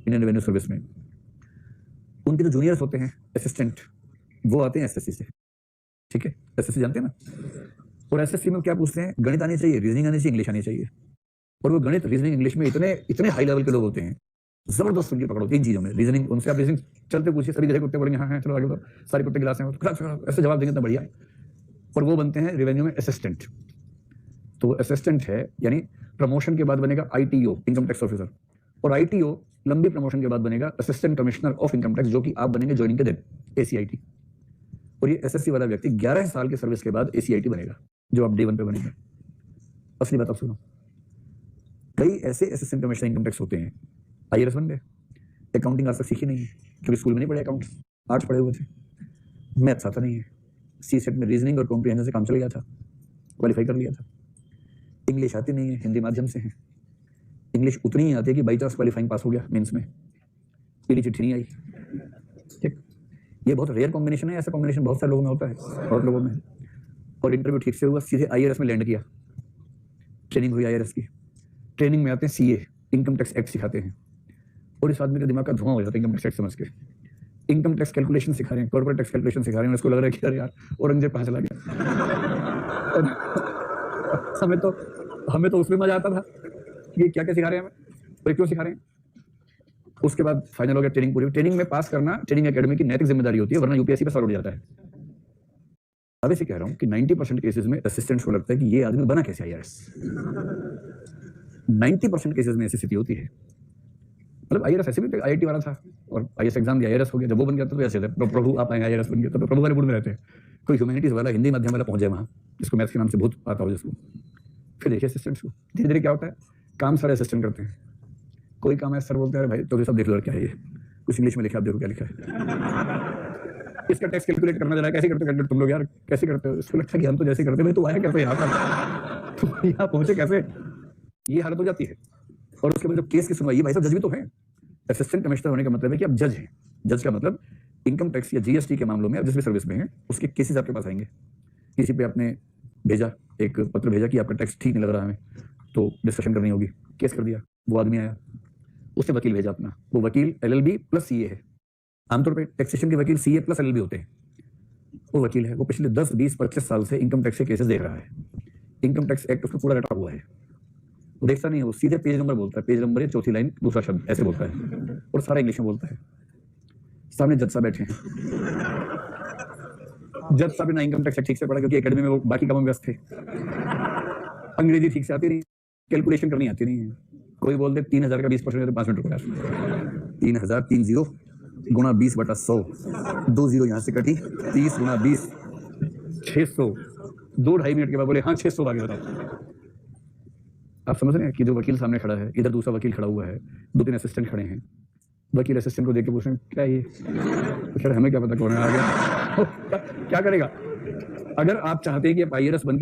Indian revenue service में, उनके जो जूनियर्स होते हैं असिस्टेंट, वो आते हैं एसएससी से, ठीक है, एसएससी जानते हैं ना। और एसएससी में क्या पूछते हैं, गणित आनी चाहिए, रीजनिंग आनी चाहिए, इंग्लिश आनी चाहिए। और वो गणित, रीजनिंग, इंग्लिश में इतने इतने हाई लेवल के लोग होते हैं, जबरदस्त उनकी पकड़ होती है इन चीजों में। रीजनिंग, उनसे आप रीजनिंग चलते पूछिए, सभी जगह कुत्ते पड़ेंगे, हाँ चलो आगे बढ़ो, सारी कुत्ते गिलास हैं, ऐसे जवाब देंगे इतना बढ़िया। और वो बनते हैं रेवेन्यू में असिस्टेंट। तो असिस्टेंट है, यानी प्रमोशन के बाद बनेगा आईटीओ, इनकम टैक्स ऑफिसर, और आईटीओ लंबी प्रमोशन के बाद बनेगा assistant commissioner of income tax, जो कि आप बनेंगे ज्वाइनिंग के दिन, एसीआईटी। और ये एसएससी वाला व्यक्ति 11 साल की सर्विस के बाद एसीआईटी बनेगा, जो आप डे 1 पे बनेगा। असली बात आप सुनो, कई ऐसे असिस्टेंट कमिश्नर इनकम टैक्स होते हैं, आईआरएस बन गए, अकाउंटिंग आज तक सीखी नहीं है, क्योंकि स्कूल में नहीं पढ़े अकाउंट्स, आर्ट्स पढ़े हुए थे, मैथ्स आता नहीं है, सी सेट में रीजनिंग और कॉम्प्रिहेंशन से काम चल गया था, क्वालिफाई कर लिया था। इंग्लिश आती नहीं है, हिंदी माध्यम से है, इंग्लिश उतनी ही आती है कि बाई चांस क्वालिफाइंग पास हो गया मेंस में, पीली चिट्ठी नहीं आई, ठीक। ये बहुत रेयर कॉम्बिनेशन है, ऐसा कॉम्बिनेशन बहुत सारे लोगों में होता है, बहुत लोगों में। और इंटरव्यू ठीक से हुआ, सीधे आईआरएस में लैंड किया, ट्रेनिंग हुई आईआरएस की, ट्रेनिंग में आते हैं सीए, इनकम टैक्स एक्ट सिखाते हैं, और इस आदमी का दिमाग का धुआं हो जाता है इनकम टैक्स एक्ट समझ के। इनकम टैक्स कैलकुलेशन सिखा रहे हैं, कॉर्पोरेट टैक्स कैलकुलेशन सिखा रहे हैं, उसको लग रहा है कि अरे यार औरंगजेब कहाँ चला गया। हमें तो उसमें मजा आता था, ये क्या क्या सिखा रहे हैं हमें, और क्यों सिखा रहे हैं। उसके बाद फाइनल हो गया, ट्रेनिंग पूरी। ट्रेनिंग में पास करना ट्रेनिंग एकेडमी की नैतिक जिम्मेदारी होती है, वरना यूपीएससी पे सवाल उठ जाता है। अब इसे कह रहा हूं कि 90% केसेस में असिस्टेंट्स को लगता है कि ये आदमी बना कैसे आईआरएस। 90% केसेस में ऐसी स्थिति होती है। मतलब आईआरएस ऐसे भी आईआईटी वाला था और आईएएस एग्जाम दिया, आईआरएस हो गया, जब वो बन गया तो ऐसे थे, प्रभु आप आए आईआरएस बन गया, तो प्रभु वाले मूड में रहते हैं। कोई ह्यूमैनिटीज वाला, हिंदी माध्यम वाला पहुंच जाए वहां, जिसको मैथ्स के नाम से भूत आता हो जिसको, फिर देखिए असिस्टेंट्स को धीरे धीरे क्या होता है, काम सारे असिस्टेंट करते हैं। कोई काम है सर बोलते हैं भाई तो सब देख लो क्या है ये, कुछ इंग्लिश में लिखा, आप देखो क्या लिखा है। इसका टैक्स कैलकुलेट करना जरा, कैसे करते तुम लोग यार, कैसे करते हो। इसको लगता है कि हम तो जैसे करते हैं, तो आया कैसे यहाँ पर, तो यहाँ पहुंचे कैसे, ये हालत हो जाती है। और उसके बाद जब केस की सुनवाई, भाई साहब जज भी तो है। असिस्टेंट कमिश्नर होने का मतलब है कि आप जज हैं। जज का मतलब इनकम टैक्स या जीएसटी के मामलों में आप जिस भी सर्विस में हैं, उसके केसेस आपके पास आएंगे। किसी पे आपने भेजा, एक पत्र भेजा कि आपका टैक्स ठीक नहीं लग रहा हमें, तो डिस्कशन करनी होगी, केस कर दिया, वो आदमी आया, उससे वकील भेजा अपना, वो वकील एलएलबी प्लस सीए है। आमतौर पे टैक्सेशन के वकील सीए प्लस एलएलबी होते हैं। वो वकील है, वो पिछले 10, 20, 25 साल से इनकम टैक्स के केसेस देख रहा है। इनकम टैक्स एक्ट उसको पूरा रटा हुआ है, वो देखता नहीं है, वो सीधे पेज नंबर बोलता है, पेज नंबर है, चौथी लाइन दूसरा शब्द, ऐसे बोलता है, और सारा इंग्लिश में बोलता है। सामने जज साहब बैठे हैं, जज साहब ने इनकम टैक्स ठीक से पढ़ा, क्योंकि एकेडमी में वो बाकी कामों में व्यस्त थे, अंग्रेजी ठीक से आती नहीं, कैलकुलेशन करनी आती नहीं है। कोई बोल दे 3000 का 20% 5 मिनट रुका, 3000 30 गुणा 20/100, 2 0 यहाँ से कटी, 30 गुणा 20 600, 2-2.5 मिनट के बाद बोले हाँ 600 आगे बताओ। आप समझ रहे हैं कि जो वकील सामने खड़ा है, इधर दूसरा वकील खड़ा हुआ है, 2-3 असिस्टेंट खड़े हैं। वकील असिस्टेंट को देख के पूछ रहे हैं क्या ये, तो हमें क्या पता कौन है आ गया। क्या करेगा। अगर आप चाहते हैं कि आप आईआरएस बन